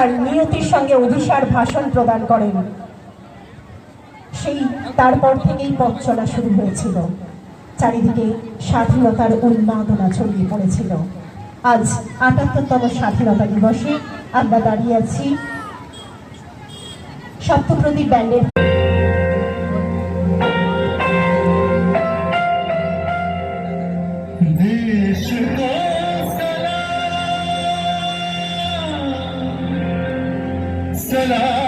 তার নিয়তির সঙ্গে অভিসার ভাষণ প্রদান করেন, সেই তারপর থেকেই পথ চলা শুরু হয়েছিল। চারিদিকে স্বাধীনতার উন্মাদনা ছড়িয়ে পড়েছিল। আজ ৭৮তম স্বাধীনতা দিবসে আমরা দাঁড়িয়ে আছি সপ্তপ্রদীপ ব্যান্ডের सलाम